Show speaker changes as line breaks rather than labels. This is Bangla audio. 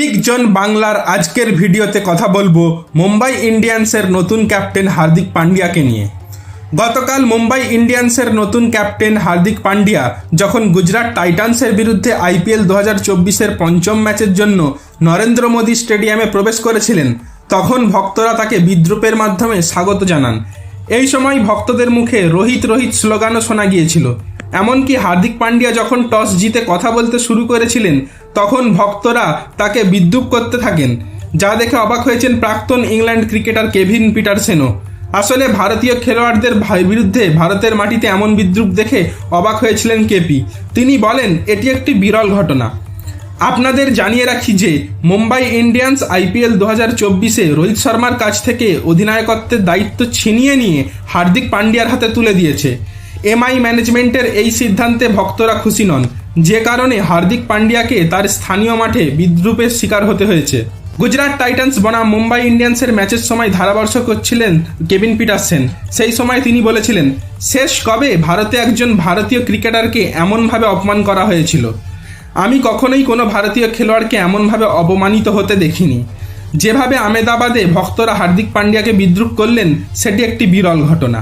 ক্লিক জোন বাংলার আজকের ভিডিওতে কথা বলবো মুম্বাই ইন্ডিয়ান্সের নতুন ক্যাপ্টেন হার্দিক পান্ডিয়াকে নিয়ে। গতকাল মুম্বাই ইন্ডিয়ান্সের নতুন ক্যাপ্টেন হার্দিক পান্ডিয়া যখন গুজরাট টাইটান্সের বিরুদ্ধে আইপিএল 2024-এর পঞ্চম ম্যাচের জন্য নরেন্দ্র মোদী স্টেডিয়ামে প্রবেশ করেছিলেন, তখন ভক্তরা তাকে বিদ্রূপের মাধ্যমে স্বাগত জানান। এই সময় ভক্তদের মুখে রোহিত রোহিত স্লোগানও শোনা গিয়েছিল। এমনকি হার্দিক পান্ডিয়া যখন টস জিতে কথা বলতে শুরু করেছিলেন, তখন ভক্তরা তাকে বিদ্রূপ করতে থাকেন, যা দেখে অবাক হয়েছেন প্রাক্তন ইংল্যান্ড ক্রিকেটার কেভিন পিটারসেনও। আসলে ভারতীয় খেলোয়াড়দের বিরুদ্ধে ভারতের মাটিতে এমন বিদ্রূপ দেখে অবাক হয়েছিলেন কেপি। তিনি বলেন, এটি একটি বিরল ঘটনা। আপনাদের জানিয়ে রাখি যে মুম্বাই ইন্ডিয়ান্স আইপিএল 2024-এ রোহিত শর্মার কাছ থেকে অধিনায়কত্বের দায়িত্ব ছিনিয়ে নিয়ে হার্দিক পান্ডিয়ার হাতে তুলে দিয়েছে। এমআই ম্যানেজমেন্টের এই সিদ্ধান্তে ভক্তরা খুশি নন, যে কারণে হার্দিক পান্ডিয়াকে তার স্থানীয় মাঠে বিদ্রূপের শিকার হতে হয়েছে। গুজরাট টাইটান্স বনাম মুম্বাই ইন্ডিয়ান্সের ম্যাচের সময় ধারাবর্ষ করছিলেন কেভিন পিটারসেন। সেই সময় তিনি বলেছিলেন, শেষ কবে ভারতে একজন ভারতীয় ক্রিকেটারকে এমনভাবে অপমান করা হয়েছিল? আমি কখনোই কোনো ভারতীয় খেলোয়াড়কে এমনভাবে অপমানিত হতে দেখিনি। যেভাবে আহমেদাবাদে ভক্তরা হার্দিক পান্ডিয়াকে বিদ্রূপ করলেন, সেটি একটি বিরল ঘটনা।